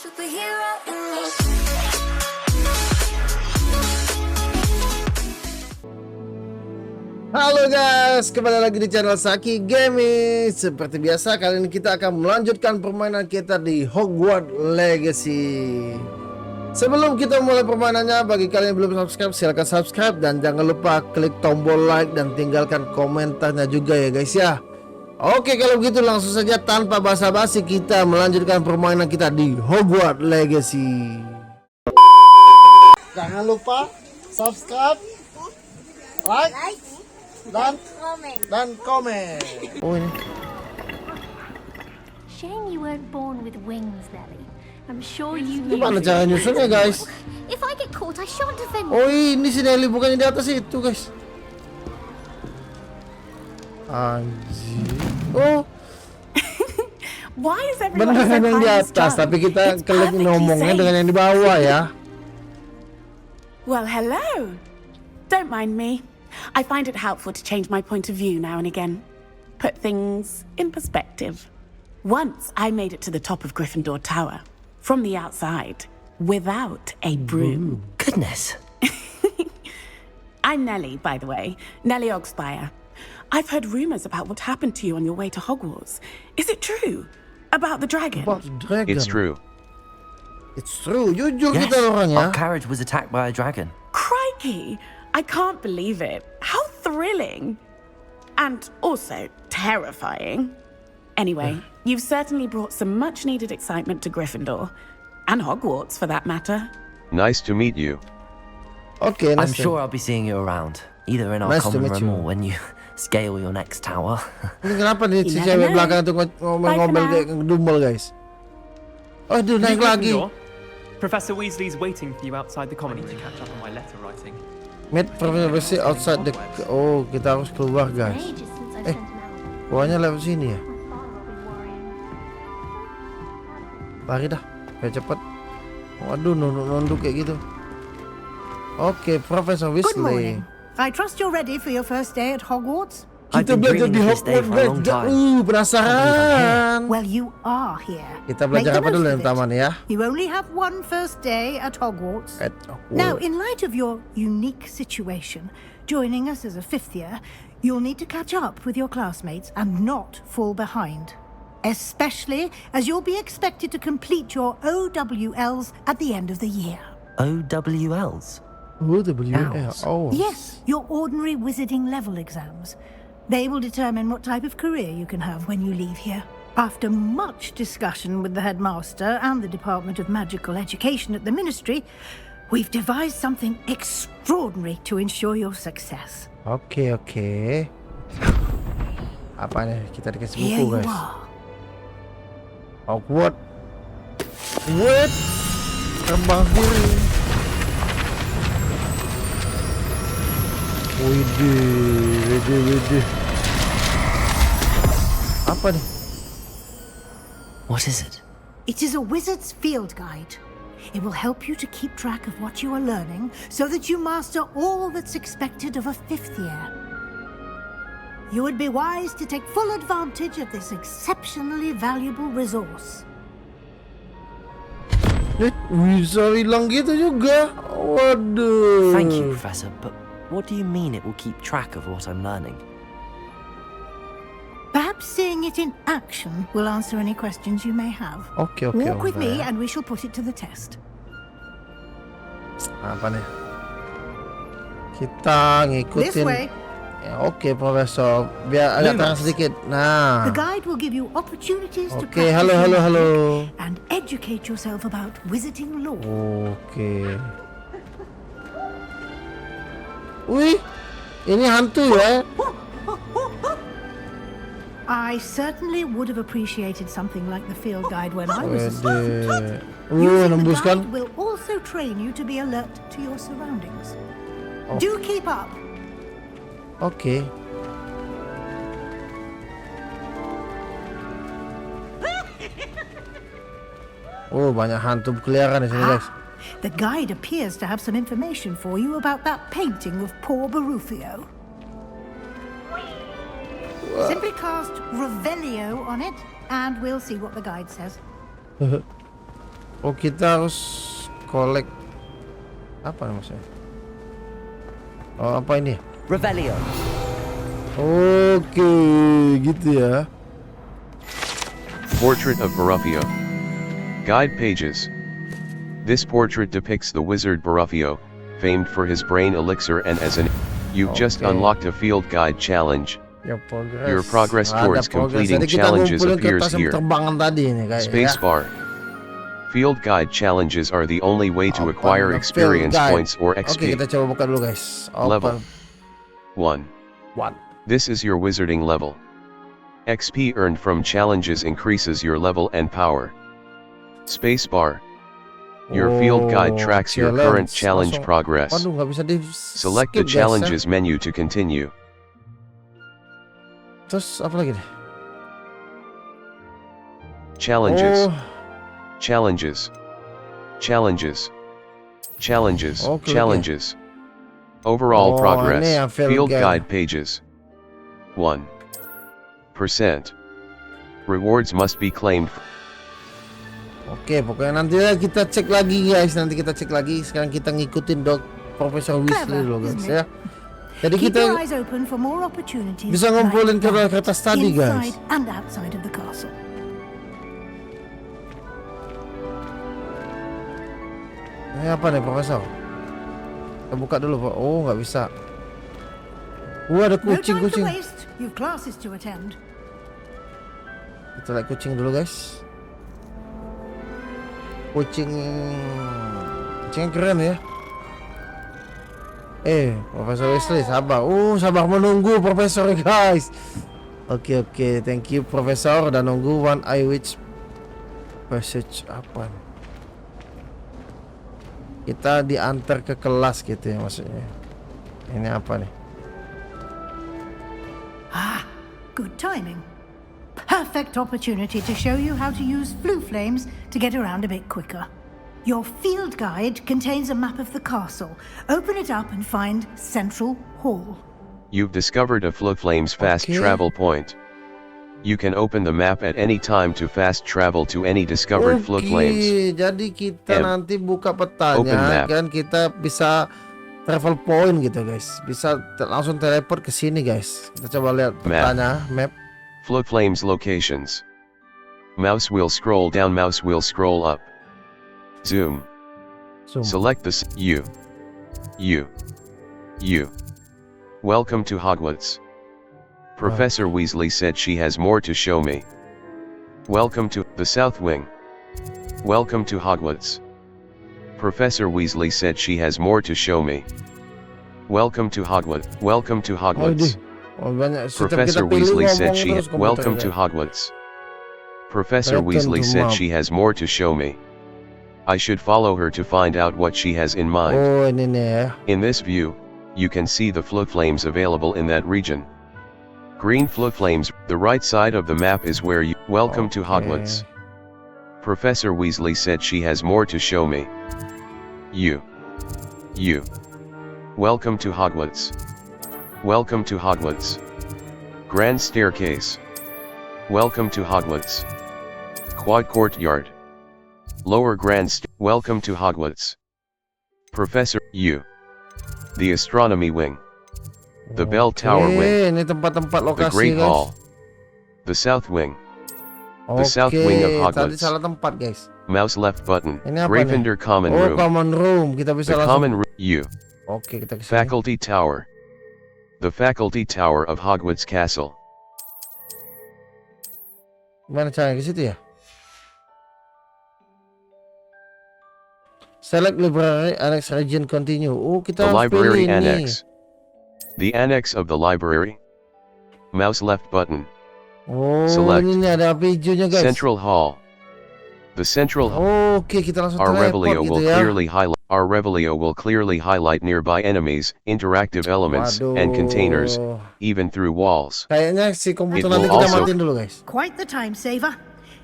superhero in me. Halo guys, kembali lagi di channel Syaki Gaming. Seperti biasa, kali ini kita akan melanjutkan permainan kita di Hogwarts Legacy. Sebelum kita mulai permainannya, bagi kalian yang belum subscribe, silahkan subscribe. Dan jangan lupa klik tombol like dan tinggalkan komentarnya juga ya guys ya. Oke, kalau begitu langsung saja tanpa basa-basi kita melanjutkan permainan kita di Hogwarts Legacy. Jangan lupa subscribe, like, dan komen. Oh ini. Shame you weren't born with wings, Nelly. I'm sure you Ini knew. mana cara nyusunnya guys? If I get caught, I shan't defend. Oh ini si Nelly, bukannya di atas itu guys. Anjir. Oh Why is everyone so beneran yang di high and atas, strung? tapi kita It's klik perfectly ngomongnya safe. dengan yang di bawah ya. Well, hello. Don't mind me. I find it helpful to change my point of view now and again. Put things in perspective. Once I made it to the top of Gryffindor Tower, from the outside, without a broom. Goodness. I'm Nellie, by the way. Nellie Ogspire. I've heard rumors about what happened to you on your way to Hogwarts. Is it true? About the dragon? About the dragon. It's true. It's true. Jujur Yes, kita orang ya. our carriage was attacked by a dragon. Crikey! I can't believe it. How thrilling! And also terrifying. Anyway, you've certainly brought some much-needed excitement to Gryffindor. And Hogwarts, for that matter. Nice to meet you. Oke, I'm nice. sure I'll be seeing you around, either in our Nice to common meet room you. or when you scale your next tower. Ini kenapa nih si You cewek never know. belakang tuh ngomel-ngomel Bye for kayak ngedumel guys. Oh, aduh naik New lagi. Gryffindor. Professor Weasley's waiting for you outside the common to catch up on my letter writing. Meet Professor Weasley outside the... Oh, kita harus keluar guys. Ages since I Eh. sent him out. Keluarnya lewat sini ya. My father will be worrying. Lari dah, biar cepet. Waduh, nunduk kayak gitu. Oke, Professor Good Weasley. morning. I trust you're ready for your first day at Hogwarts? I've Kita been belajar dreaming di of this day Hogwarts for a long guys. time. Penasaran. Well, you are here. Kita Make belajar the apa dulu most yang of it. taman ya? You only have one first day at Hogwarts. Now, in light of your unique situation, joining us as a fifth year, you'll need to catch up with your classmates and not fall behind. Especially as you'll be expected to complete your OWLs at the end of the year. OWLs. Oh. Yes, your ordinary wizarding level exams. They will determine what type of career you can have when you leave here. After much discussion with the headmaster and the Department of Magical Education at the Ministry, we've devised something extraordinary to ensure your success. Oke. Apa nih? Kita dikasih Here buku you guys. are. Hogwarts. What? Terbang sendiri. Widih. Apa nih? What is it? It is a wizard's field guide. It will help you to keep track of what you are learning so that you master all that's expected of a fifth year. You would be wise to take full advantage of this exceptionally valuable resource. Bisa hilang gitu juga. Waduh. Thank you, Professor, but what do you mean it will keep track of what I'm learning? Perhaps seeing it in action will answer any questions you may have. Oke. Walk with me Mbak. and we shall put it to the test. Apa nih? Kita This ngikutin. way. Ya, oke, Profesor. Biar agak terang sedikit. Nah. The guide will give you opportunities to Oke, halo. and educate yourself about wizarding lore. Oke. Wih, ini hantu ya? I certainly would have appreciated something like the field guide when I was a Wede. student. Using the Nembus kan? guide will also train you to be alert to your surroundings. Do keep up. Oke. Oh, banyak hantu berkeliaran di sini, guys. The guide appears to have some information for you about that painting of poor Barufio. Simply cast Revelio on it, and we'll see what the guide says. Oh, kita harus collect apa maksudnya? Oh, apa ini? Revelio. Oke, gitu ya. Portrait of Barufio. Guide pages. This portrait depicts the wizard Barufio, famed for his brain elixir, and as an you've just Okay. unlocked a field guide challenge. Your progress Ada towards progress. completing Jadi kita challenges ngumpulin appears kertas yang here. terbangan tadi nih kayak Spacebar. Field guide challenges are the only way to Open acquire the experience field guide. points or Oke, XP. kita coba buka dulu guys. Open. Level 1. One. This is your wizarding level. XP earned from challenges increases your level and power. Spacebar. Your field guide tracks your current challenge Langsung. progress. Waduh, nggak bisa di Select the skip, guys, ya. challenges menu to continue. Terus apa lagi nih? Challenges. Oh, Challenges. Challenges. Challenges. Okay, Challenges. Overall Oh, progress. ini yang field Field guide. guide pages. 1%. Rewards must be claimed. Oke, pokoknya nanti kita cek lagi guys. Nanti kita cek lagi. Sekarang kita ngikutin Profesor Weasley Clever, dulu guys isn't ya. it? Jadi Keep kita your eyes open for more opportunities bisa like ngumpulin that, kertas tadi guys. inside and outside of the castle. Ini apa nih Profesor? Kita buka dulu Pak. Oh, nggak bisa. Ada No time to kucing. waste. You've classes to attend. Kita lihat kucing dulu guys. Kucingnya keren ya. Profesor Weasley sabar. Sabar menunggu Profesor guys. Oke, thank you Profesor. Dan nunggu One Eye Witch passage apa nih? Kita diantar ke kelas gitu ya maksudnya. Ini apa nih? Good timing. Perfect opportunity to show you how to use blue flames to get around a bit quicker. Your field guide contains a map of the castle. Open it up and find Central Hall. You've discovered a Fluflames fast Okay. travel point. You can open the map at any time to fast travel to any discovered Fluflames. Jadi kita M. nanti buka Open petanya map. kan kita bisa travel point gitu guys. Bisa langsung teleport ke sini guys. Kita coba lihat petanya, map. Fluflames locations. Mouse wheel scroll down, mouse wheel scroll up. Zoom. Zoom. Select the U. Welcome to Hogwarts. Professor Weasley said she has more to show me. Welcome to the South Wing. Welcome to Hogwarts. Professor Weasley said she has more to show me. Welcome to Hogwarts. Welcome to Hogwarts. Banyak. Setiap Professor kita pilih Weasley said ngomong she terus komputer, welcome to guys. Hogwarts. Professor Welcome Weasley to said mom. she has more to show me. I should follow her to find out what she has in mind. Ini nih ya. In this view, you can see the Fluflames available in that region. Green Fluflames, the right side of the map is where you welcome to Hogwarts. Professor Weasley said she has more to show me. You. Welcome to Hogwarts. Welcome to Hogwarts. Grand Staircase. Welcome to Hogwarts. Quad Courtyard. Lower Welcome to Hogwarts. Professor, The Astronomy Wing. The Bell Tower Wing. Ini tempat-tempat The lokasi Great guys. Hall. The South Wing. The South Wing of Tadi Hogwarts. salah tempat guys. Mouse left button. Ini apa Gryffindor nih? Common Room. Common room. Kita bisa The langsung. Common Room. Oke, kita ke sini. Faculty Tower. The Faculty Tower of Hogwarts Castle. Gimana caranya ke situ ya? Select library annex region continue. Kita The harus Library pilih ini. Annex. The Annex of the Library. Mouse left button. Select. Ini ada api hijaunya guys. Central Hall. The Central Hall. Oke, kita langsung Our teleport Revelio gitu will ya. clearly highlight nearby enemies, interactive elements, and Waduh. containers, even through walls. Kayaknya si komputer It nanti will kita also- matiin dulu guys. Quite the time saver.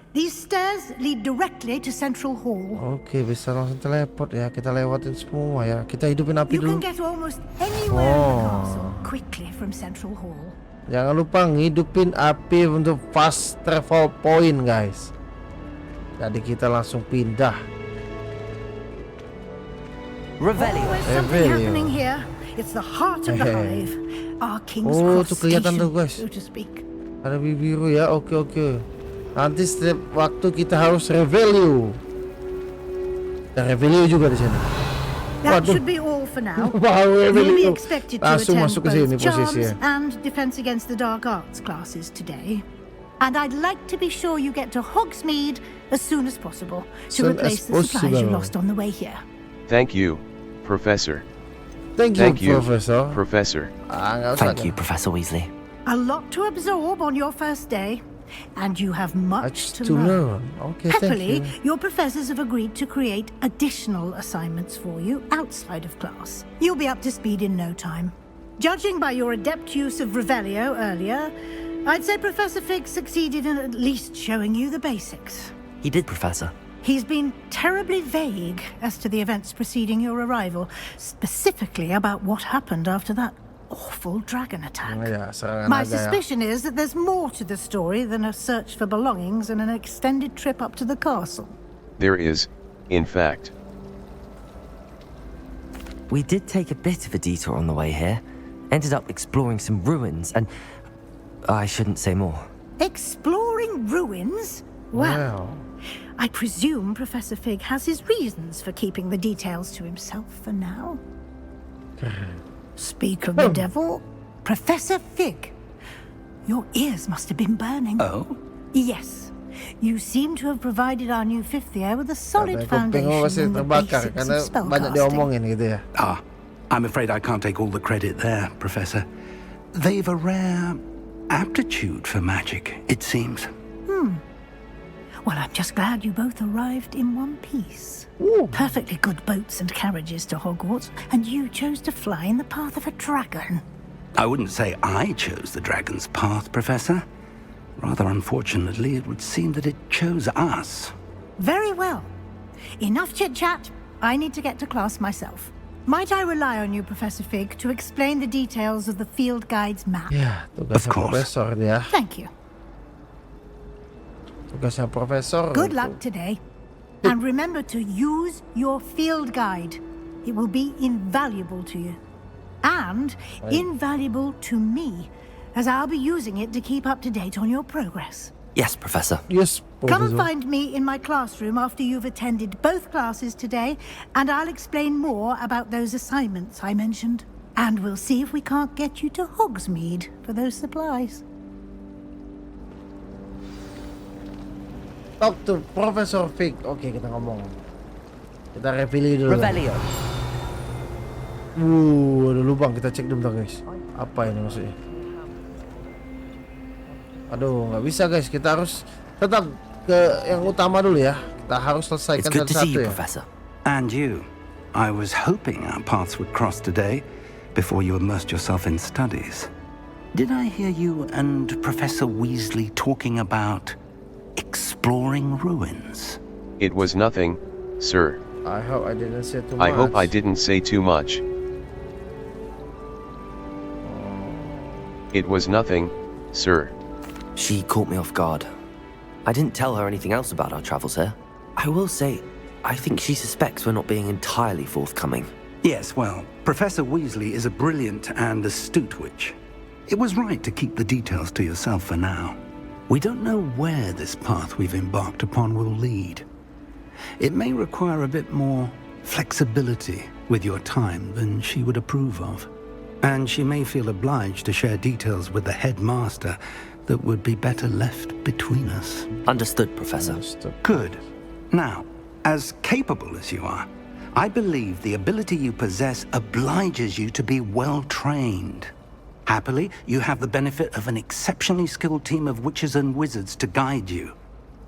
These stairs lead directly to Central Hall. Oke, bisa langsung teleport ya. Kita lewatin semua ya. Kita hidupin api You dulu. can get almost anywhere in the Oh. castle quickly from Central Hall. Jangan lupa ngidupin api untuk fast travel point guys. Jadi kita langsung pindah Revelio. Always something happening here. It's the heart of the hive. Our king's cross tuh kelihatan tuh, station, guys. so to speak. Ada biru ya. Oke. Nanti setiap waktu kita harus revelio. Dan revelio juga di sini. That Waduh. should be all for now. Wow, You'll be revelio. expected to Langsung attend masuk ke sini both charms posisinya. and defense against the dark arts classes today. And I'd like to be sure you get to Hogsmeade as soon as possible to Soon replace as the supplies you possible. lost on the way here. Thank you, Professor. Thank you, Professor. Professor. Nggak usah. Thank you, Professor Weasley. A lot to absorb on your first day, and you have much Much to learn. Okay, Happily, thank you. your professors have agreed to create additional assignments for you outside of class. You'll be up to speed in no time. Judging by your adept use of Revelio earlier, I'd say Professor Fig succeeded in at least showing you the basics. He did, Professor. He's been terribly vague as to the events preceding your arrival, specifically about what happened after that awful dragon attack. Ya, serangan My naga ya. suspicion is that there's more to the story than a search for belongings and an extended trip up to the castle. There is, in fact. We did take a bit of a detour on the way here. Ended up exploring some ruins and... I shouldn't say more. Exploring ruins? Well, Wow. I presume Professor Fig has his reasons for keeping the details to himself for now. Speak of the devil, Professor Fig. Your ears must have been burning. Oh? Yes. You seem to have provided our new fifth year with a solid Kuping foundation gua masih in the terbakar basics karena of banyak spellcasting. diomongin gitu ya. I'm afraid I can't take all the credit there, Professor. They've a rare aptitude for magic, it seems. Well, I'm just glad you both arrived in one piece. Perfectly good boats and carriages to Hogwarts, and you chose to fly in the path of a dragon. I wouldn't say I chose the dragon's path, Professor. Rather unfortunately, it would seem that it chose us. Very well. Enough chit-chat. I need to get to class myself. Might I rely on you, Professor Fig, to explain the details of the field guide's map? Ya, tugasnya Of course. profesor dia. Thank you. Tugasnya profesor. Good luck today. And remember to use your field guide. It will be invaluable to you. And invaluable to me, as I'll be using it to keep up to date on your progress. Yes, Professor. Yes, Come and profesor. find me in my classroom after you've attended both classes today, and I'll explain more about those assignments I mentioned. And we'll see if we can't get you to Hogsmeade for those supplies. Talk to Professor Fig. Oke, kita ngomong. Kita review dulu. Revelio. Ada lubang. Kita cek dulu, guys. Apa ini maksudnya? Aduh, nggak bisa, guys. Kita harus tetap ke yang utama dulu ya. Kita harus It's selesaikan good to see satu-satu you, ya. Professor. And you. I was hoping our paths would cross today before you immersed yourself in studies. Did I hear you and Professor Weasley talking about exploring ruins? It was nothing, sir. I hope I didn't say too much. I hope I didn't say too much. It was nothing, sir. She caught me off guard. I didn't tell her anything else about our travels here. I will say, I think she suspects we're not being entirely forthcoming. Yes, well, Professor Weasley is a brilliant and astute witch. It was right to keep the details to yourself for now. We don't know where this path we've embarked upon will lead. It may require a bit more flexibility with your time than she would approve of. And she may feel obliged to share details with the headmaster that would be better left between us. Understood, Professor. Good. Now, as capable as you are, I believe the ability you possess obliges you to be well trained. Happily, you have the benefit of an exceptionally skilled team of witches and wizards to guide you.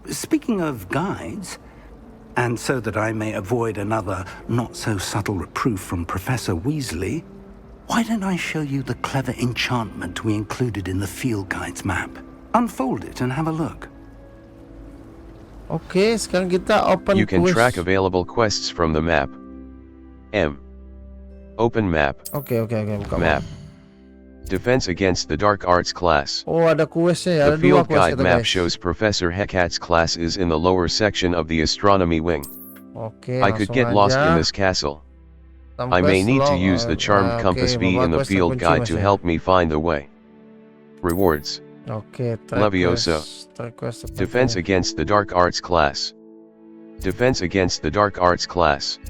Speaking of guides, and so that I may avoid another not-so-subtle reproof from Professor Weasley, why don't I show you the clever enchantment we included in the field guide's map? Unfold it and have a look. Oke, sekarang kita open You can quiz. track available quests from the map. Open map. Oke, buka Map. Defense against the Dark Arts class. Oh, ada kuisnya ya. The Ada dua field kuis guide kita, map guys. shows Professor Hecat's class is in the lower section of the astronomy wing. Oke, I could langsung get lost aja. in this castle. I may need to use the charmed compass B in the field guide to help me find the way. Rewards. Oke, Levioso. Defense against the dark arts class. Defense against the dark arts class.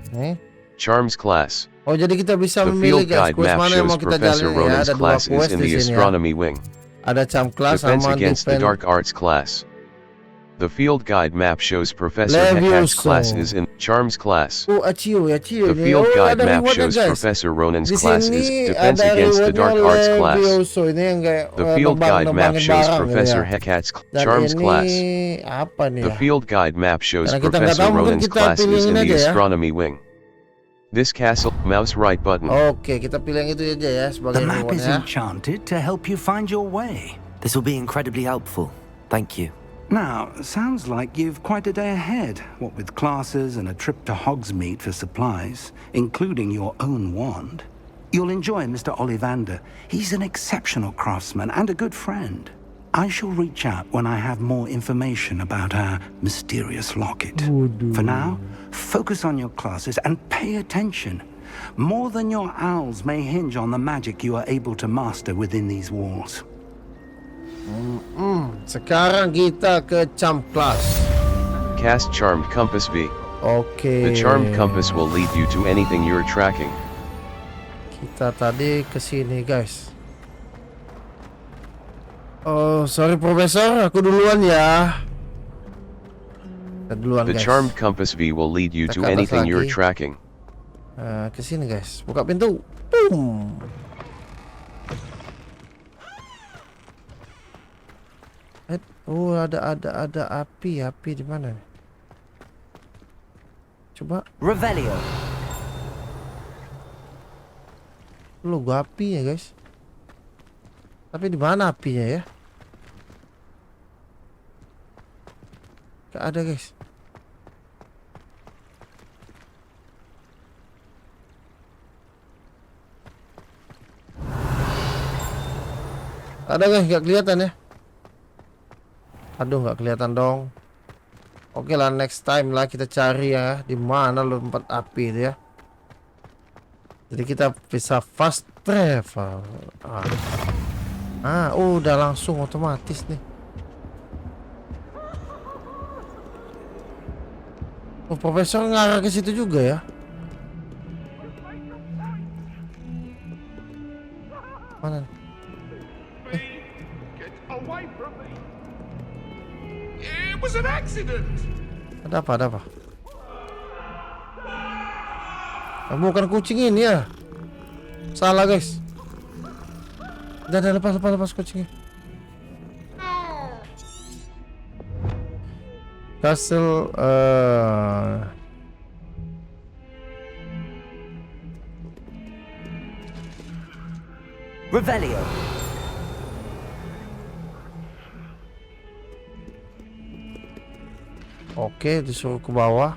Charms class. Oh, jadi kita bisa The memilih field guys, guide quest map mana yang shows mau kita Professor jalani ya. Ronan's Ada 2 class is quest in di the sini ya. astronomy wing. Ada charm class Defense sama against the defense. dark arts class. The field guide map shows Professor Hekat's class is in Charms class. Oh, Achio. The field guide ada map rewardnya, shows guys. Professor Ronan's Di class is sini Defense ada against the dark rewardnya arts class. Levioso. Ini yang kayak The field guide map nembangin shows barang gitu Professor ya. Hekat's Dan Charms ini class. apa nih The ya? field guide map shows Karena kita nggak Professor tahu, mungkin Ronan's kita class is pilihin in the aja ya. astronomy wing. This castle, mouse right button. Oke, kita pilih yang itu aja ya sebagai The map is rewardnya. enchanted to help you find your way. This will be incredibly helpful. Thank you. Now, sounds like you've quite a day ahead, what with classes and a trip to Hogsmeade for supplies, including your own wand. You'll enjoy Mr. Ollivander. He's an exceptional craftsman and a good friend. I shall reach out when I have more information about our mysterious locket. For now, focus on your classes and pay attention. More than your owls may hinge on the magic you are able to master within these walls. Sekarang kita ke charm class. Cast Charmed Compass V. Oke. The Charmed Compass will lead you to anything you're tracking. Kita tadi ke sini, guys. Oh, sorry Profesor, aku duluan ya. Kita duluan, The guys. Charmed Compass V will lead you Kita to ke atas anything you're lagi. tracking. Ke sini, guys. Buka pintu. Boom. Oh, ada api di mana nih? Coba Revelio. logo apinya, guys. Tapi di mana apinya ya? Gak ada, guys. Ada, guys, gak kelihatan ya? Aduh, nggak kelihatan dong. Oke lah, next time lah kita cari ya di mana lo tempat api itu ya. Jadi kita bisa fast travel. Udah langsung otomatis nih. Oh, Profesor ngarah ke situ juga ya. Mana? Ada apa? Bukan kucing ini ya. Salah, guys. Udah lepas kucingnya. Castle Revelio. Oke, disuruh ke bawah.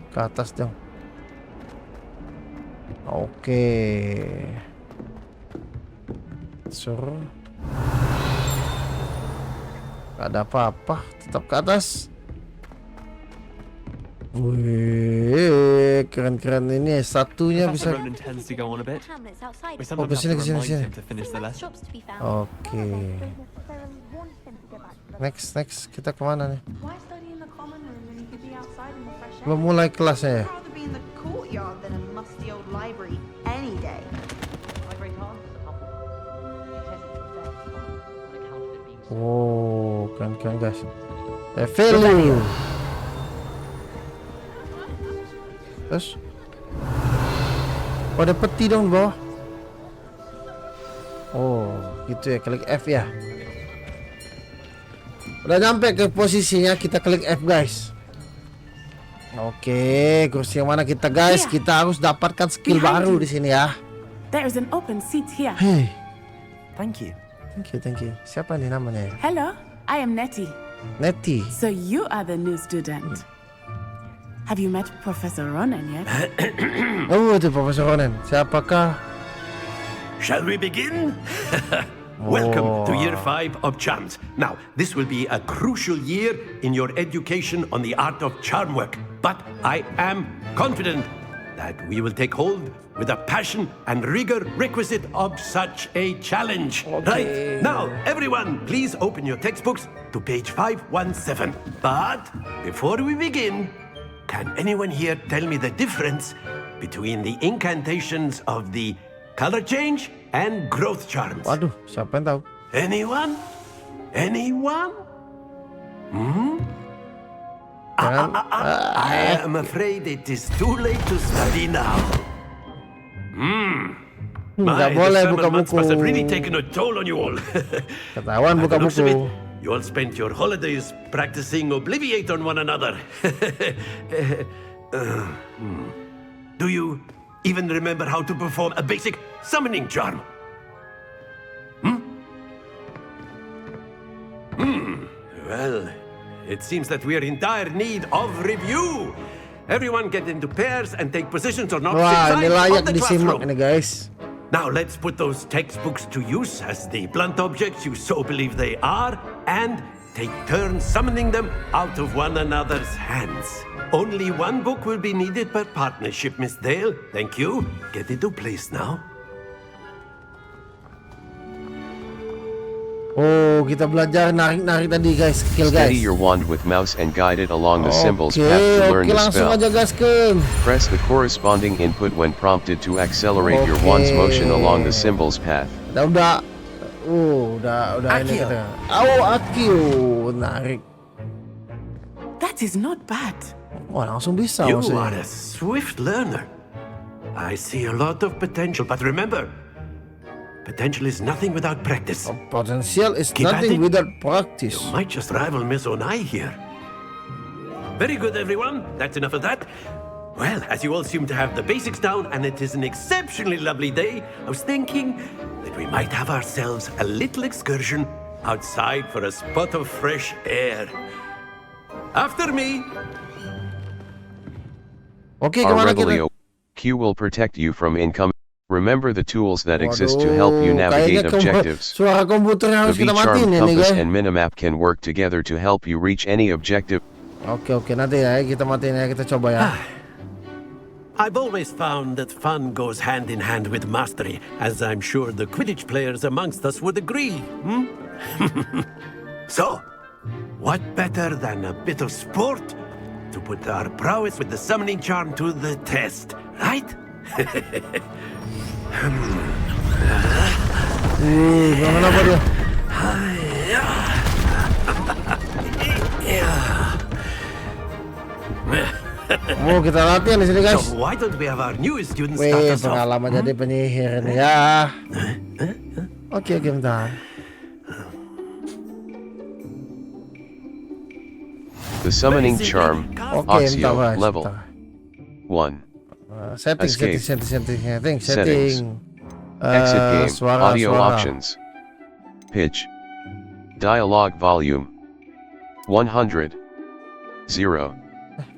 Ke atas dong. Oke. Suruh. Gak ada apa-apa, tetap ke atas. Wih, keren-keren ini satunya bisa. Professor Ronan tends to go on a bit. Hamlets outside. We sometimes kesini, have to remind kesini. him to finish the lesson. Shops to be found. Oke. Next, kita kemana nih? Why study in the common room when you could be outside in the fresh air? Belum mulai kelasnya ya? I'd rather be in the courtyard than a musty old library any day. Oh, keren guys. Value. Terus? Oh, ada peti dong di bawah. Oh, gitu ya, klik F ya. Udah nyampe ke posisinya, kita klik F, guys. Oke, kursi yang mana kita, guys? Kita harus dapatkan skill baru di sini ya. There is an open seat here. Hey, Thank you. thank you. Siapa nih namanya ya? Hello, I am Nettie. Nettie. So you are the new student. Have you met Professor Ronan yet? Oh, itu Profesor Ronan. Siapakah? Shall we begin? Welcome to year 5 of charms. Now, this will be a crucial year in your education on the art of charm work. But I am confident that we will take hold with the passion and rigor requisite of such a challenge. Right, now, everyone, please open your textbooks to page 517. But before we begin, can anyone here tell me the difference between the incantations of the color change and growth charms? Waduh, siapa yang tahu? Anyone? Anyone? I am afraid it is too late to study now. Nggak boleh buka months buku. must have really taken a toll on you all. Ketahuan By buka the looks of it, buku. you all spent your holidays practicing Obliviate on one another. Do you even remember how to perform a basic summoning charm? Well, it seems that we are in dire need of review. Everyone get into pairs and take positions on Wah, opposite ini sides of layak the disimak classroom. ini guys. Now let's put those textbooks to use as the blunt objects you so believe they are, and take turns summoning them out of one another's hands. Only one book will be needed per partnership, Miss Dale. Thank you. Get into place now. Oh, kita belajar narik-narik tadi guys, skill guys. Steady your wand with mouse and guide it along the symbols path to learn the langsung spell. aja gaskeun. Press the corresponding input when prompted to accelerate your wand's motion along the symbols path. Udah ini Akio. kita. Akio narik. That is not bad. Wah, langsung bisa You maksudnya. are a swift learner. I see a lot of potential, but remember, potential is nothing without practice. Potential is Keep at nothing it. without practice. You might just rival Miss Onai here. Very good, everyone. That's enough of that. Well, as you all seem to have the basics down, and it is an exceptionally lovely day, I was thinking that we might have ourselves a little excursion outside for a spot of fresh air. After me. Oke, kemana kita? Aurelio, Q will protect you from incoming. Remember the tools that exist to help you navigate objectives. Suara komputer yang harus The kita V-Charm, matiin ini compass, guys. and minimap can work together to help you reach any objective. Oke, nanti ya kita matiin ya, kita coba ya. I've always found that fun goes hand in hand with mastery, as I'm sure the Quidditch players amongst us would agree. So, what better than a bit of sport to put our prowess with the summoning charm to the test, right? Kenapa dia? Oh, kita latihan di sini guys. So why don't we have our newest students start Wih, us off? pengalaman jadi penyihir nih ya. Oke, bentar. The summoning charm, Oke, Oxio, bentar, level bentar. 1. Setting. Settings. Exit game, suara. audio options. Pitch. Dialogue volume. 100. 0.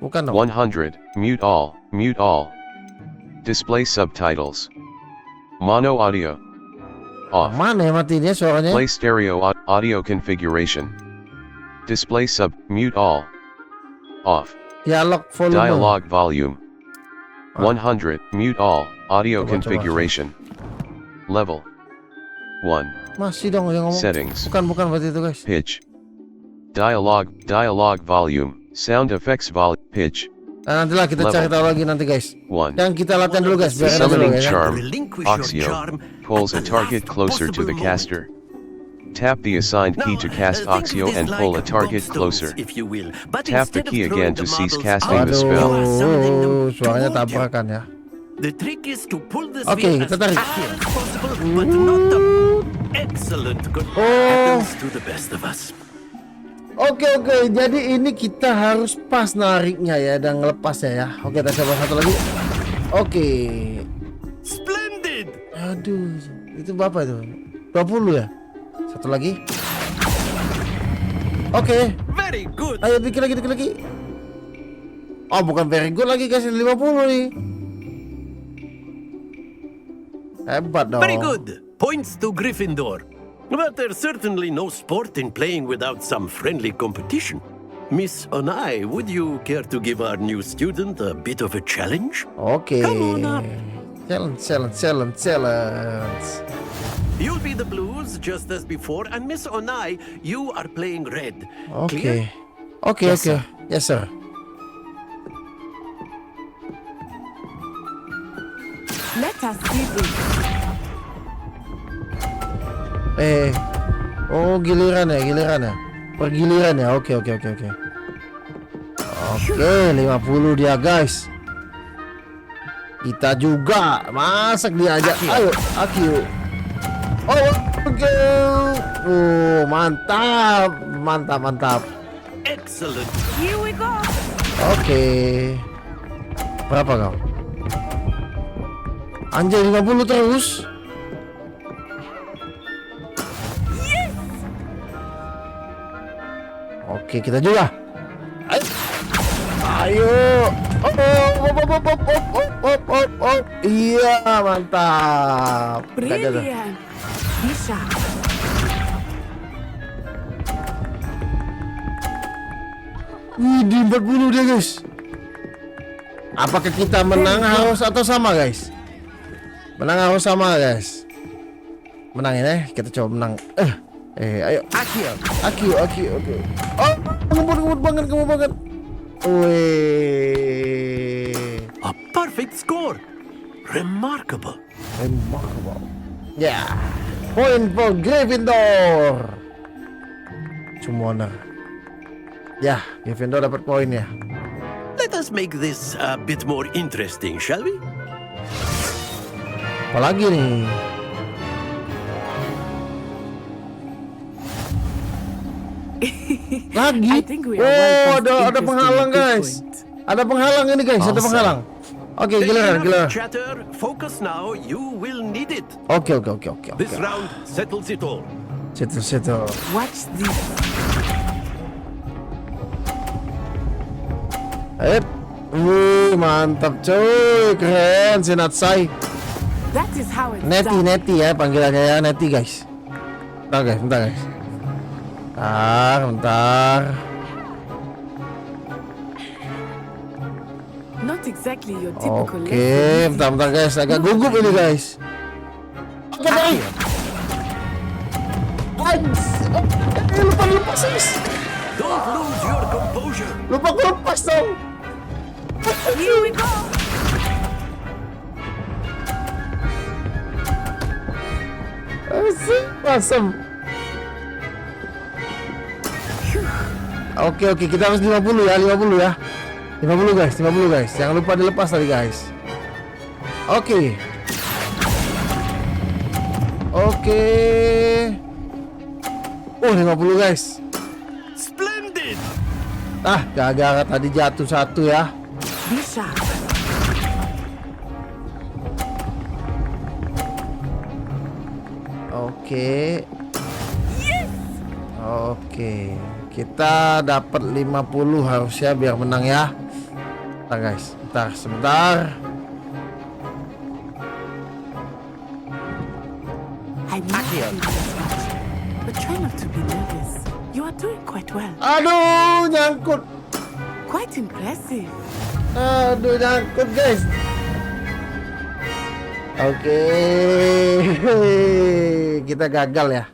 Bukan dong. 100, mute all. Display subtitles. Mono audio. Off. Mana ya matinya suaranya? Play stereo audio configuration. Display mute all. Off. Dialog volume. Dialogue volume. 100, mute all, audio Coba. configuration. Level 1. Masih dong yang ngomong. Settings. Bukan berarti itu guys. Pitch. Dialogue volume. Sound effects volume. Pitch. Nah, nantilah kita Level. cari tahu lagi nanti guys. 1. Yang kita latihan dulu guys. The Biar enak dulu summoning guys. charm, Relinquish your Oxio, charm pulls a at the target last closer to the possible caster. Tap the assigned key to cast think of Oxio this and pull a like target gobstones, closer. if you will. But Tap the instead of key again throwing to the cease marbles casting out, the spell. you are summoning them Suaranya toward you. tabrakan ya. The trick is to pull the Oke, sphere kita as tarik. far as possible, but not the excellent good happens to the best of us. Oke, jadi ini kita harus pas nariknya ya dan ngelepasnya ya. Oke, kita coba satu lagi. Oke. Splendid. Aduh, itu berapa itu? 20 ya? Satu lagi. Oke. Very good. Ayo bikin lagi. Oh, bukan very good lagi guys, 50 nih. Hebat dong. Very good. Points to Gryffindor. But there's certainly no sport in playing without some friendly competition. Miss Onai, would you care to give our new student a bit of a challenge? Oke. Come on up. Challenge. You'll be the blues just as before, and Miss Onai, you are playing red. Oke. Clear? Oke. Yes, sir. Let us see this. Oh, giliran ya. Pergiliran ya. Oke. Oke, 50 dia, guys. Kita juga masak diajak. Ayo, Aki. Oh, oke. Mantap. Excellent. Here we go. Oke. Berapa kau? Anjay, 50 terus. Oke, kita juga. Ayo. Oh. Iya, mantap. Brilliant. Bisa. Di 40 dia, guys. Apakah kita menang harus atau sama, guys? Menang. Kita coba menang. Ayo. Aki. Oke. Oh, ngebut banget. Wih. A perfect score. Remarkable. Ya. Point for Gryffindor. Summoner. Ya, Gryffindor dapat poin ya. Let us make this a bit more interesting, shall we? Apalagi nih? Lagi? Oh, ada penghalang, guys. Ada penghalang ini, guys. Ada penghalang. Oke, giliran. Chatter, focus now. You will need it. Oke. This round settles it all. Settle. Watch this. Mantap cuy, keren si Natsai. That is how it's Neti ya panggilannya ya, Neti guys. Bentar guys. Bentar. Not exactly your typical Oke, bentar guys, agak gugup ini guys. Oke, baik. Lupa guys. Don't lose your composure. Lupa lepas dong. Here we go. Awesome. Oke, kita harus 50 ya. 50 guys. Jangan lupa dilepas tadi guys. Oke. 50 guys. Splendid. Gara-gara tadi jatuh satu ya. Bisa. Oke. Oke. Kita dapat 50 harusnya biar menang ya. Bentar guys. Sebentar. I but try not to be nervous. You are doing quite well. Aduh, nyangkut. Quite impressive. Aduh, nyangkut guys. Oke. Kita gagal ya.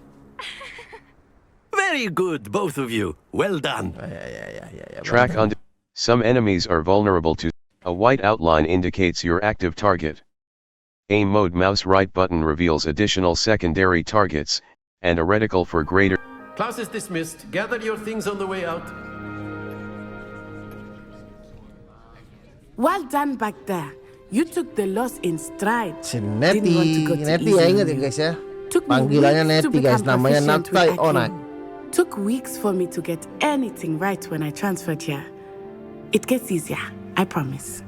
Very good, both of you. Well done. Track on. Some enemies are vulnerable to. A white outline indicates your active target. Aim mode mouse right button reveals additional secondary targets, and a reticle for greater. Class is dismissed. Gather your things on the way out. Well done back there. You took the loss in stride. Si Neti ya, ingat ya guys ya. Panggilannya Neti guys, namanya Natai Onai. Took weeks for me to get anything right when I transferred here. It gets easier, I promise.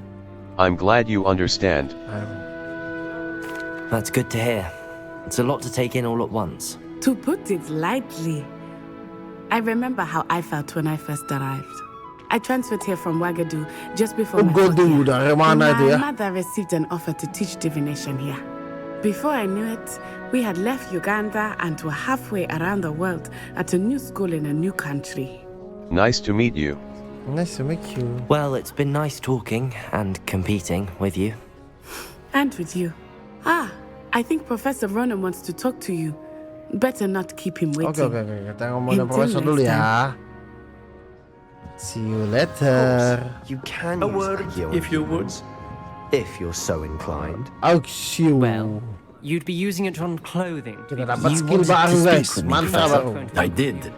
I'm glad you understand. That's good to hear. It's a lot to take in all at once. To put it lightly, I remember how I felt when I first arrived. I transferred here from Wagadu just before my fourth year. My mother received an offer to teach divination here. Before I knew it, we had left Uganda and were halfway around the world at a new school in a new country. Nice to meet you. Nice to meet you. Well, it's been nice talking and competing with you. And with you. I think Professor Ronan wants to talk to you. Better not keep him waiting. Oke. Kita ngomong dengan Profesor dulu ya. See you later. You can A use word, Accio on if you would. humans, if you're so inclined. Accio. Well, you'd be using it on clothing. Kita dapat skill baru guys. Mantra baru. I did.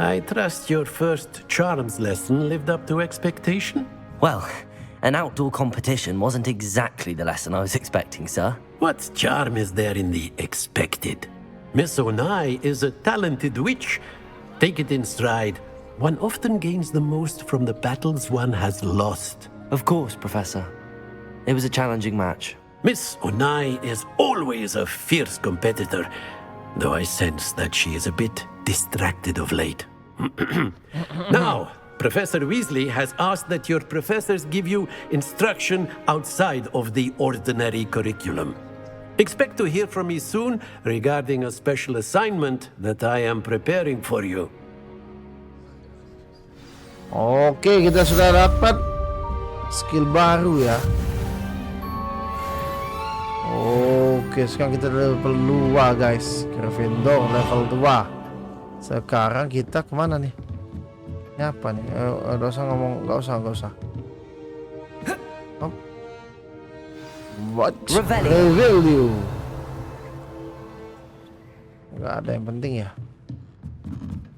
I trust your first charms lesson lived up to expectation? Well, an outdoor competition wasn't exactly the lesson I was expecting, sir. What charm is there in the expected? Miss Onai is a talented witch. Take it in stride. One often gains the most from the battles one has lost. Of course, Professor. It was a challenging match. Miss Onai is always a fierce competitor, though I sense that she is a bit distracted of late. Now, Professor Weasley has asked that your professors give you instruction outside of the ordinary curriculum. Expect to hear from me soon regarding a special assignment that I am preparing for you. Oke, kita sudah dapat skill baru ya. Oke, sekarang kita level 2 guys. Gryffindor level 2. Sekarang kita kemana nih? Ini apa nih? Gak usah ngomong, gak usah. What? Revelio. Gak ada yang penting ya.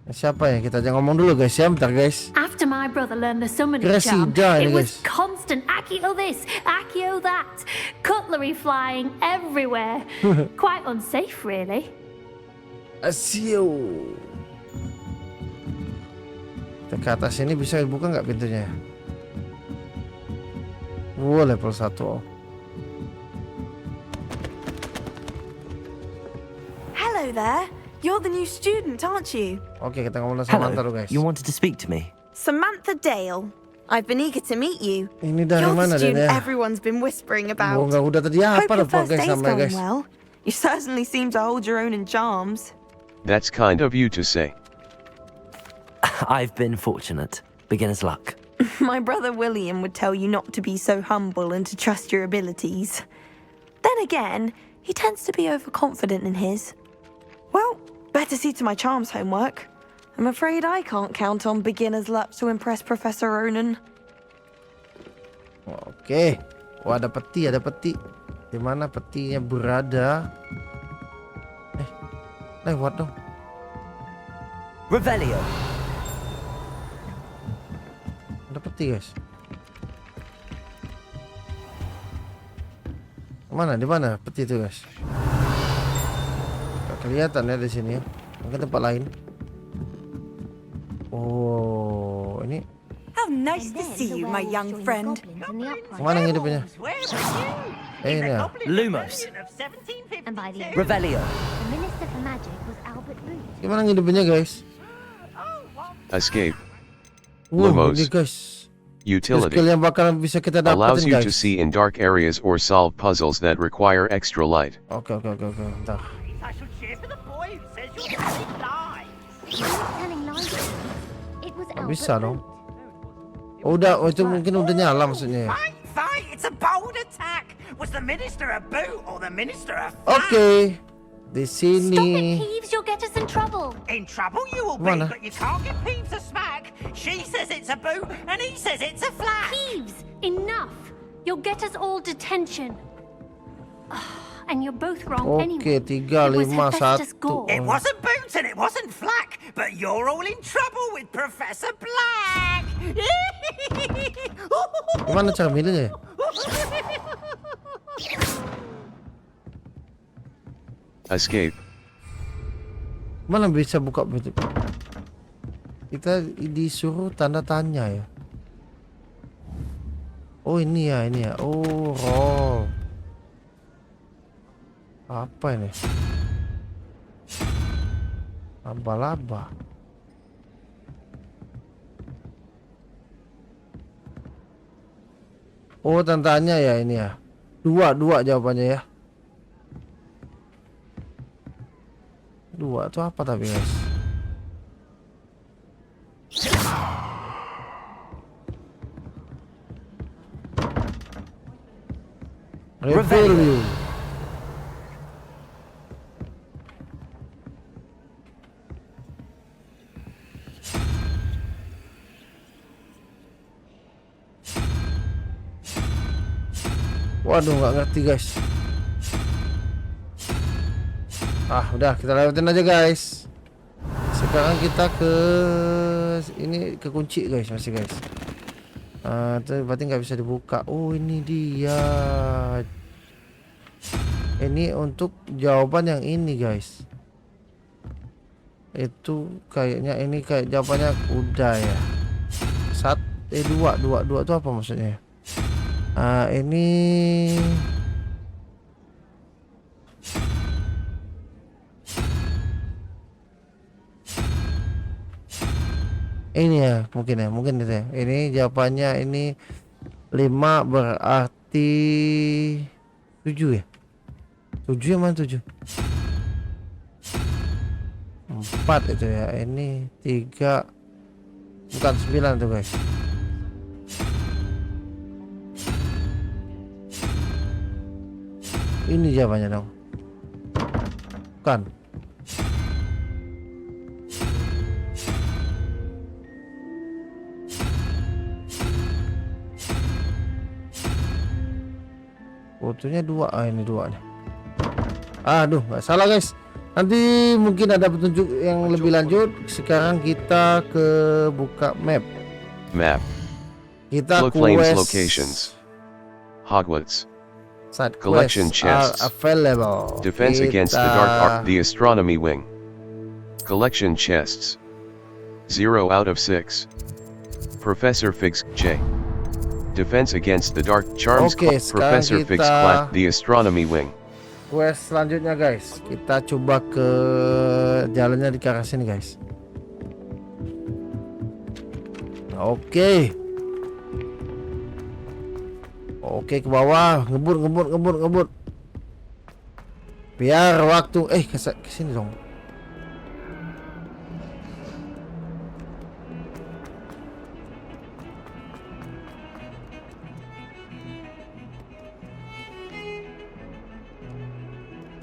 Siapa ya? Kita jangan ngomong dulu guys ya, bentar guys. After my brother learned the summoning charm, it was constant Accio this, Accio that, cutlery flying everywhere. Quite unsafe, really. Accio. Kita ke atas ini bisa dibuka nggak pintunya? Wow, level 1. Hello there. You're the new student, aren't you? Oke, kita ngomong sama Samantha dulu guys. You wanted to speak to me? Samantha Dale. I've been eager to meet you. Ini dari You're mana the student ya? everyone's been whispering about. Nggak udah tadi apa Hope your first guys day's namanya going guys? well. You certainly seem to hold your own in charms. That's kind of you to say. I've been fortunate. Beginner's luck. My brother William would tell you not to be so humble and to trust your abilities. Then again, he tends to be overconfident in his. Well, better see to my charms homework. I'm afraid I can't count on beginner's luck to impress Professor Ronan. Oke. Wah, ada peti. Di mana petinya berada? Lewat dong. Revelio. Ada peti guys. Mana? Di mana peti itu guys? Gak kelihatan ya di sini ya. Mungkin tempat lain. Oh, ini. How nice to see you, my young friend. Mana hidupnya? Ini ya. Lumos. Revelio. Gimana hidupnya guys? Escape. Lumos. Ini guys. Utility. Skill yang bakalan bisa kita dapetin Allows you guys. to see in dark areas or solve puzzles that require extra light. Oke. Bentar. I should cheer for the boy who says you're telling lies. Gak bisa dong. Itu mungkin udah nyala maksudnya ya. Fight! It's a bold attack! Was the minister a boot or the minister a fat? Oke. Di sini. Stop it, Peeves! You'll get us in trouble. In trouble you will be, but you can't give Peeves a smack. She says it's a boot and he says it's a flat. Peeves! Enough! You'll get us all detention. And you're both wrong anyway. Oke, 3, 5, 1. It wasn't boot and it wasn't flack, but you're all in trouble with Professor Black. Gimana cara milihnya? Escape. Mana bisa buka pintu? Kita disuruh tanda tanya ya. Oh ini ya. Oh roll. Apa ini? Laba-laba. Oh tantanya ya ini ya. Dua jawabannya ya. 2 itu apa tapi guys? Revelio. Waduh, nggak ngerti guys. Udah kita lewatin aja guys. Sekarang kita ke ini ke kunci guys, masih guys. Berarti nggak bisa dibuka. Oh ini dia. Ini untuk jawaban yang ini guys. Itu kayaknya ini kayak jawabannya udah ya. Dua itu apa maksudnya? Ini ya mungkin itu ya. Ini jawabannya ini 5 berarti 7 ya. 7 yang mana 7? 4 itu ya. Ini 3 bukan 9 tuh guys. Ini jawabannya dong. Bukan. Fotonya 2. Ini 2 nih. Aduh, nggak salah guys. Nanti mungkin ada petunjuk yang lebih lanjut. Sekarang kita ke buka map. Kita Flames locations. Hogwarts. Side Collection chests. Available. Defense against the dark art. The astronomy wing. Collection chests. 0 out of 6. Professor Fig's J. Defense against the dark charms. Professor Fig's Black. The astronomy wing. Quest selanjutnya guys, kita coba ke jalannya di arah sini guys. Oke, ke bawah, ngebut. Biar waktu ke sini dong.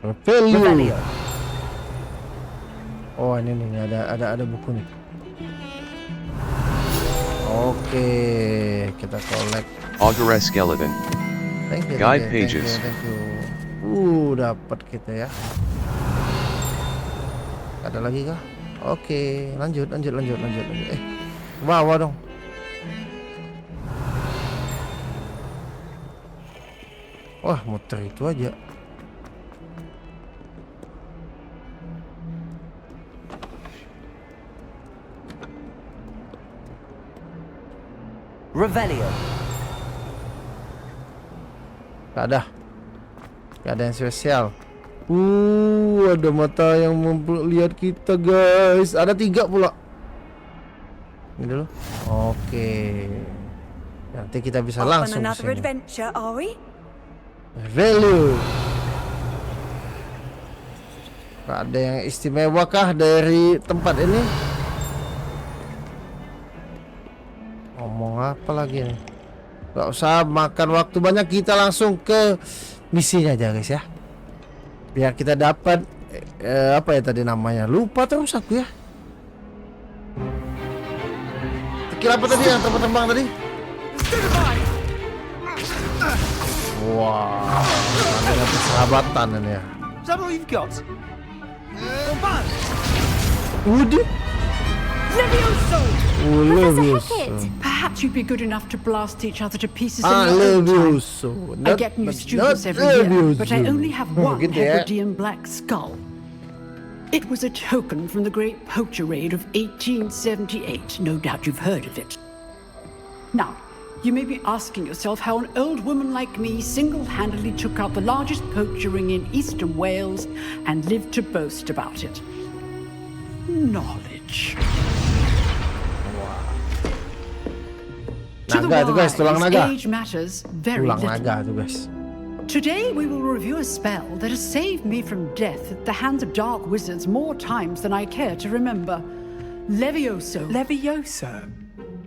Revelio. Oh ini nih ada buku nih. Oke, kita collect. Auguras skeleton. Thank you, Guide pages. Thank you. Dapat kita ya. Ada lagi kah? Oke, lanjut. Ke bawah dong. Wah, muter itu aja. Revelio. Gak ada yang spesial. Ada mata yang melihat kita guys. Ada 3 pula. Ini dulu. Oke. Nanti kita bisa langsung ke sini. Value. Ada yang istimewa kah dari tempat ini? Ngomong apa lagi nih? Gak usah makan waktu banyak, kita langsung ke misinya aja guys ya. Biar kita dapat apa ya tadi namanya? Lupa terus aku ya. Skill apa tadi yang terbang tadi? Wah, ada persahabatan ini ya. Is that all you've got? Woody? Levioso! Levioso. Perhaps you'd be good enough to blast each other to pieces in Ah, your own time. Levioso. I get new students every year, but I only have one Hebridean black skull. It was a token from the Great Poacher Raid of 1878. No doubt you've heard of it. Now, you may be asking yourself how an old woman like me single-handedly took out the largest poacher ring in eastern Wales and lived to boast about it. Knowledge. Naga itu guys, tulang naga. Age matters very Tulang little. naga itu guys. Today we will review a spell that has saved me from death at the hands of dark wizards more times than I care to remember. Levioso. Levioso?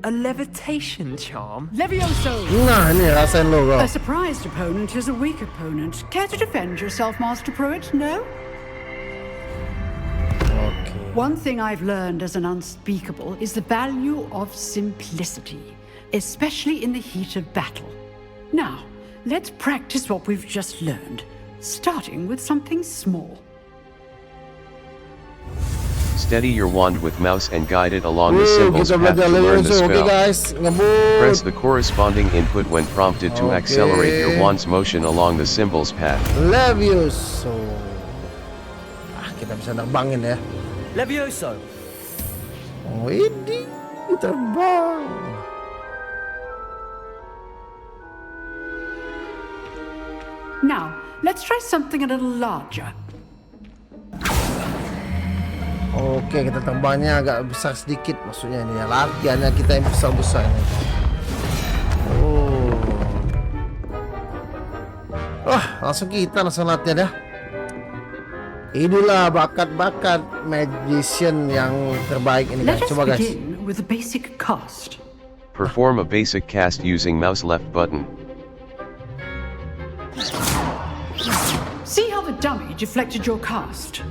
A levitation charm? Levioso! Nah, ini rasain lo kau. A surprised opponent is a weak opponent. Care to defend yourself, Master Pruitt? No? Okay. One thing I've learned as an unspeakable is the value of simplicity, especially in the heat of battle. Now, let's practice what we've just learned, starting with something small. Steady your wand with mouse and guide it along the symbol's path to learn the spell. Okay, guys. Press the corresponding input when prompted to accelerate your wand's motion along the symbol's path. Levioso. Kita bisa terbangin ya. Levioso. Oh, ini terbang. Now, let's try something a little larger. Oke, kita terbangnya agak besar sedikit maksudnya ini ya. Latihannya kita yang besar-besar ini. Langsung latihan ya. Inilah bakat-bakat magician yang terbaik ini guys. Coba guys. Let us begin with a basic cast. Perform a basic cast using mouse left button. See how the dummy deflected your cast?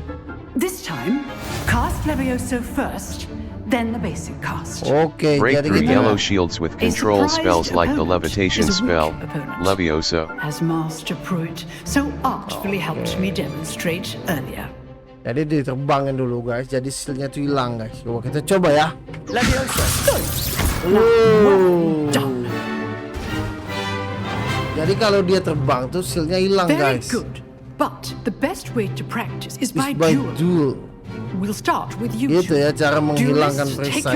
This time, cast Levioso first, then the basic cast. Okay, break through yellow shields with control spells like the levitation spell, Levioso. As Master Pruitt so artfully helped me demonstrate earlier. Jadi diterbangin dulu guys, jadi skillnya tuh hilang guys. Coba kita coba ya. Levioso. Done. Jadi kalau dia terbang tuh skillnya hilang guys. Very good. But the best way to practice is by duel. We'll start with you. Gitu ya cara menghilangkan perisai.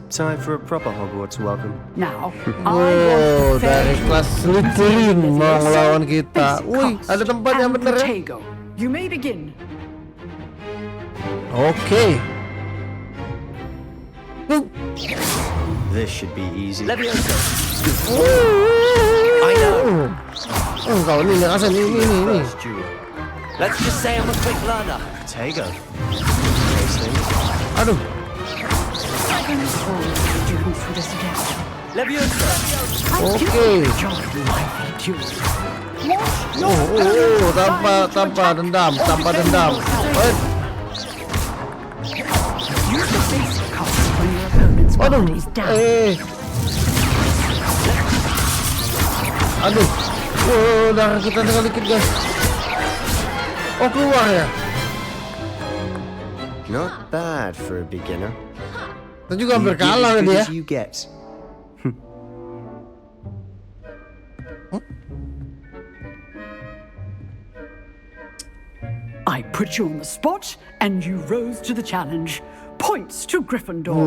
Time for a proper Hogwarts welcome. Now, dari kelas Slytherin mau ngelawan kita. Wih, ada tempat yang bener ya. You may begin. Okay. This should be easy. Levioso. I know. Kau ini ngerasa ini. Let's just say I'm a quick learner. Tego. Aduh. Levioso. Okay. Tanpa dendam. Aduh. Darah kita tinggal dikit guys. Oh, keluar ya. Not bad for a beginner. Kita juga hampir kalah dia. You get. I put you on the spot, and you rose to the challenge. Points to Gryffindor.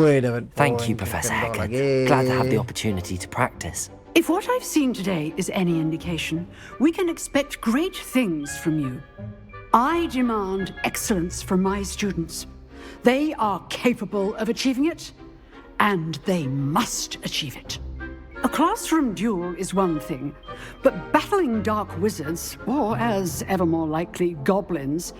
Thank you, Professor Hagrid. Glad to have the opportunity to practice. If what I've seen today is any indication, we can expect great things from you. I demand excellence from my students. They are capable of achieving it, and they must achieve it. A classroom duel is one thing, but battling dark wizards, or as ever more likely, goblins,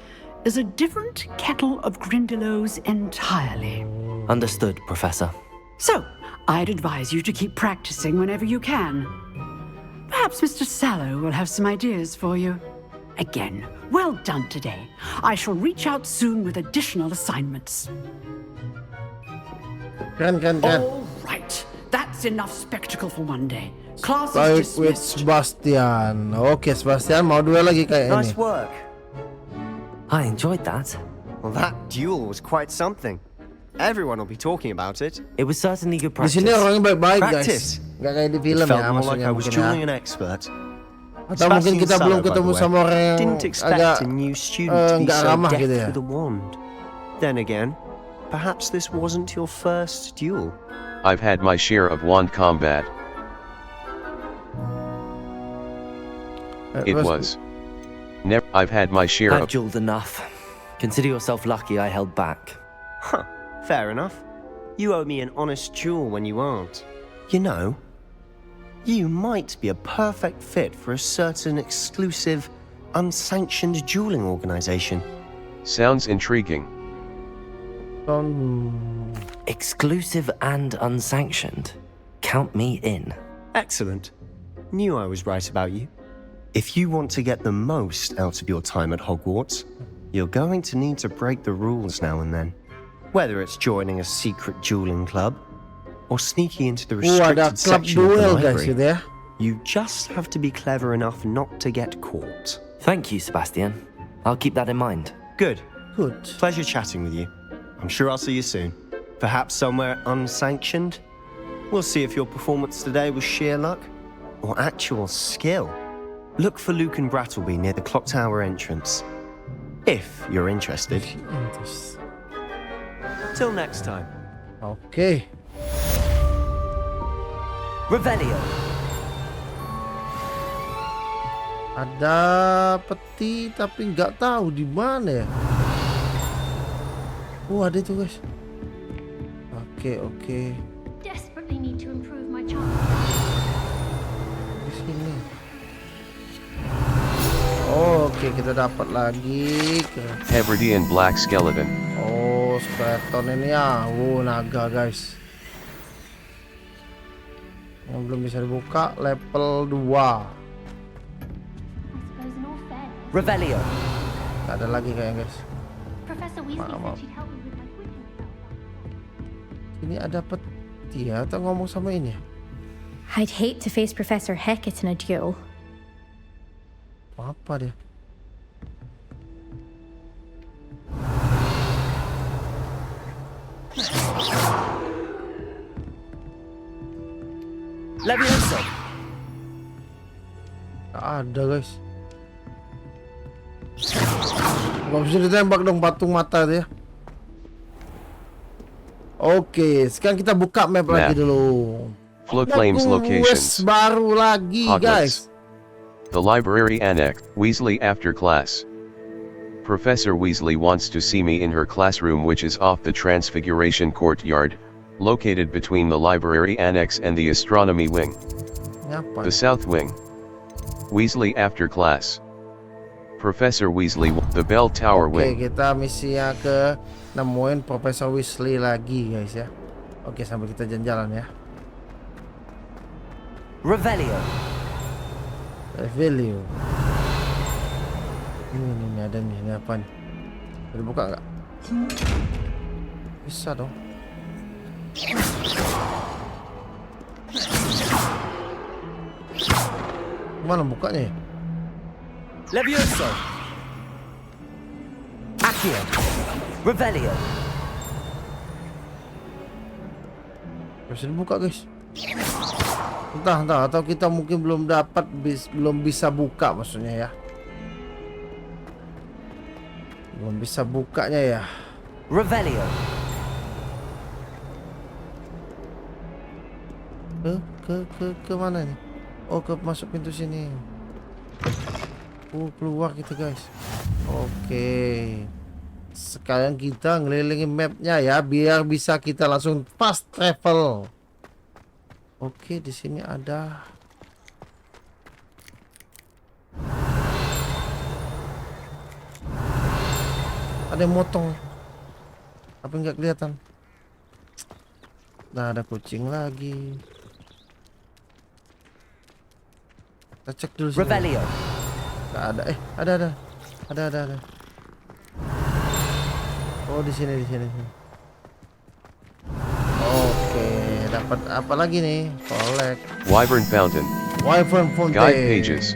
is a different kettle of Grindylows entirely. Understood, Professor. So, I'd advise you to keep practicing whenever you can. Perhaps Mr. Sallow will have some ideas for you. Again, well done today. I shall reach out soon with additional assignments. All right, that's enough spectacle for one day. Class is dismissed. With Sebastian. Okay, Sebastian mau duel lagi kayak ini. Nice work. I enjoyed that. Well, that duel was quite something. Everyone will be talking about it. It was certainly good Di practice. sini orangnya baik-baik guys. Gak kayak di film Felt ya more like maksudnya I was mungkin dueling ya. an expert. Atau mungkin kita belum ketemu sama orang yang didn't expect agak a new student to be nggak so ramah deft gitu ya. with a wand. Then again, perhaps this wasn't your first duel. I've had my share of wand combat. It was. I've had my share I've of. dueled enough. Consider yourself lucky I held back. Huh, fair enough. You owe me an honest duel when you aren't. You know, you might be a perfect fit for a certain exclusive, unsanctioned dueling organization. Sounds intriguing. Exclusive and unsanctioned. Count me in. Excellent. Knew I was right about you. If you want to get the most out of your time at Hogwarts, you're going to need to break the rules now and then. Whether it's joining a secret dueling club, or sneaking into the restricted section of the library, you just have to be clever enough not to get caught. Thank you, Sebastian. I'll keep that in mind. Good. Good. Pleasure chatting with you. I'm sure I'll see you soon. Perhaps somewhere unsanctioned? We'll see if your performance today was sheer luck or actual skill. Look for Luke and Brattleby near the clock tower entrance. If you're interested. Till next time. Okay. Revelio. Ada peti tapi nggak tahu di mana ya. Ada itu guys. Oke. Desperately need to improve my charm. Di sini. Oke, kita dapat lagi. Hebridean Black Skeleton. Oh, skeleton ini ya. Naga guys. Yang belum bisa dibuka level 2. Revelio. Gak ada lagi kayaknya guys. Professor Weasley said she'd help me with my quizzing. Ini ada peti ya, atau ngomong sama ini ya? I'd hate to face Professor Hecat in a duel. Apa dia? Leviosa. Gak ada guys. Gak bisa ditembak dong patung mata dia. Oke, sekarang kita buka map lagi dulu. Floclaim's locations. Baru lagi guys. The Library Annex, Weasley after class. Professor Weasley wants to see me in her classroom, which is off the Transfiguration Courtyard, located between the Library Annex and the Astronomy Wing. The South Wing. Weasley after class. Professor Weasley, the Bell Tower Wing. Oke, kita misinya ke nemuin Profesor Weasley lagi guys ya. Oke, sambil kita jalan-jalan ya. Revelio. Ini ada nih, ini apa nih? Bisa dibuka nggak? Bisa dong. Mana bukanya ya? Levioso. Accio. Revelio. Bisa dibuka guys. Entah, atau kita mungkin belum dapat, belum bisa buka maksudnya ya. Belum bisa bukanya ya. Revelio. Ke mana nih? Oh, ke masuk pintu sini. Keluar kita guys. Oke. Sekarang kita ngelilingin mapnya ya, biar bisa kita langsung fast travel. Oke, di sini ada. Ada yang motong. Apa nggak kelihatan? Nah, ada kucing lagi. Kita cek dulu sini. Revelio. Nggak ada. Ada. Oh, di sini. Oke, dapat apa lagi nih? Collect. Wyvern Fountain. Guide pages.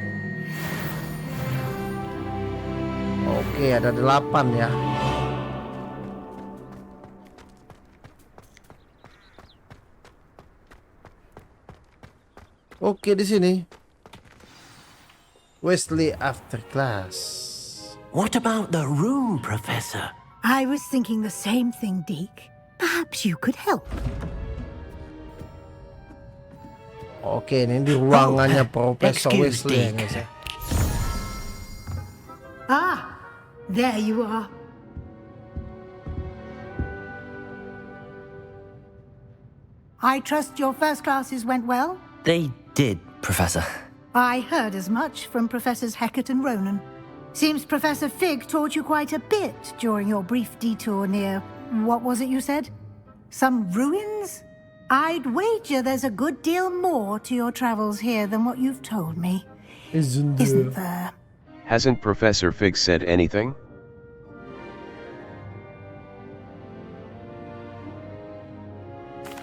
Oke, ada 8 ya. Oke, di sini. Weasley after class. What about the room, Professor? I was thinking the same thing, Deke. Perhaps you could help. Oke, ini di ruangannya Profesor Weasley ya, guys ya. Ah, there you are. I trust your first classes went well? They did, Professor. I heard as much from Professors Hecat and Ronan. Seems Professor Fig taught you quite a bit during your brief detour near, what was it you said? Some ruins? I'd wager there's a good deal more to your travels here than what you've told me. Isn't there? Hasn't Professor Fig said anything?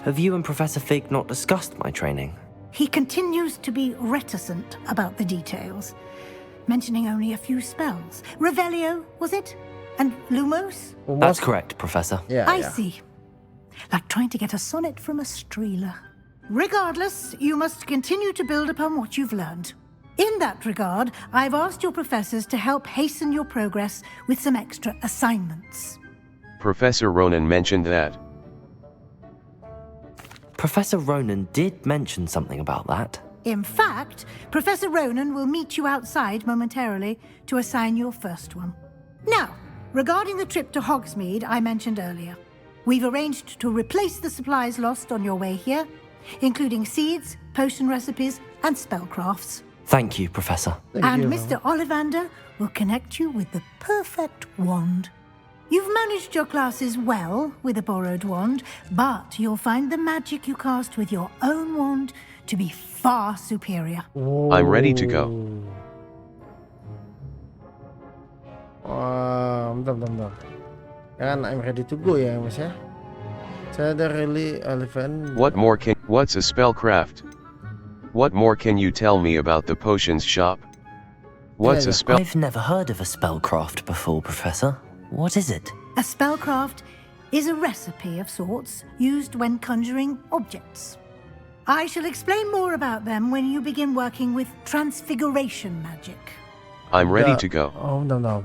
Have you and Professor Fig not discussed my training? He continues to be reticent about the details, mentioning only a few spells. Revelio, was it? And Lumos? That's correct, Professor. I see. Like trying to get a sonnet from a streeler. Regardless, you must continue to build upon what you've learned. In that regard, I've asked your professors to help hasten your progress with some extra assignments. Professor Ronan mentioned that. Professor Ronan did mention something about that. In fact, Professor Ronan will meet you outside momentarily to assign your first one. Now, regarding the trip to Hogsmeade I mentioned earlier, we've arranged to replace the supplies lost on your way here, including seeds, potion recipes, and spellcrafts. Thank you, Professor. And Mr. Ollivander will connect you with the perfect wand. You've managed your classes well with a borrowed wand, but you'll find the magic you cast with your own wand to be far superior. I'm ready to go. Bentar. Kan I'm ready to go ya, Mas ya. Saya ada really elephant. What's a spellcraft? What more can you tell me about the potions shop? What's a spell? I've never heard of a spellcraft before, Professor. What is it? A spellcraft is a recipe of sorts used when conjuring objects. I shall explain more about them when you begin working with transfiguration magic. I'm ready to go. Oh, no.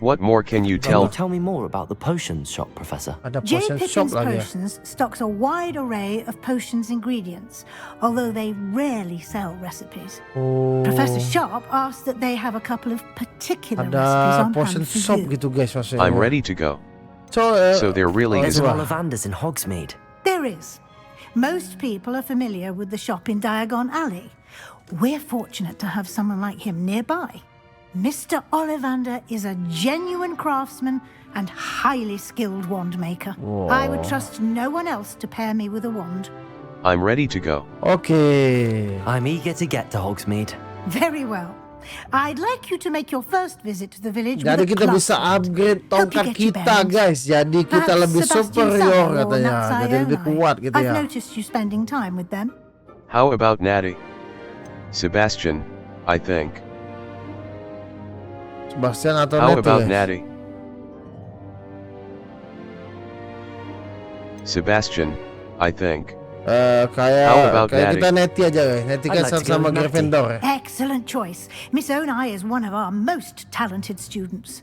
What more can you tell? Tell me more about the potions shop, Professor. J. Pippin's Potions stocks a wide array of potions ingredients, although they rarely sell recipes. Professor Sharp asked that they have a couple of particular recipes on potion hand for shop you. gitu guys maksudnya. I'm ready to go. So there really There's is. an Ollivander's in Hogsmeade. There is. Most people are familiar with the shop in Diagon Alley. We're fortunate to have someone like him nearby. Mr. Ollivander is a genuine craftsman and highly skilled wand maker. I would trust no one else to pair me with a wand. I'm ready to go. Okay. I'm eager to get to Hogsmeade. Very well. I'd like you to make your first visit to the village Jadi with a kita bisa upgrade tongkat kita guys. Jadi kita lebih superior katanya. Jadi lebih kuat gitu ya. I've noticed you spending time with them. How about Natty? Sebastian, I think. Sebastian atau How Natty, about guys? Natty? Sebastian, I think. Kayak kita Natty aja guys. Natty kan sama Gryffindor. Excellent choice. Miss Onai is one of our most talented students.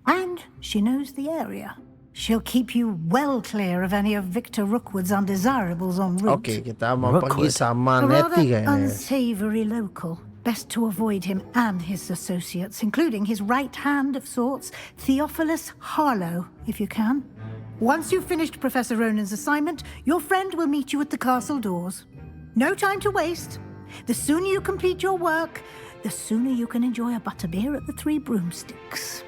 And she knows the area. She'll keep you well clear of any of Victor Rookwood's undesirables en route. Okay, kita mau pergi sama Natty A rather kayaknya. unsavory local. Best to avoid him and his associates, including his right hand of sorts, Theophilus Harlow, if you can. Once you've finished Professor Ronan's assignment, your friend will meet you at the castle doors. No time to waste. The sooner you complete your work, the sooner you can enjoy a butterbeer at the Three Broomsticks.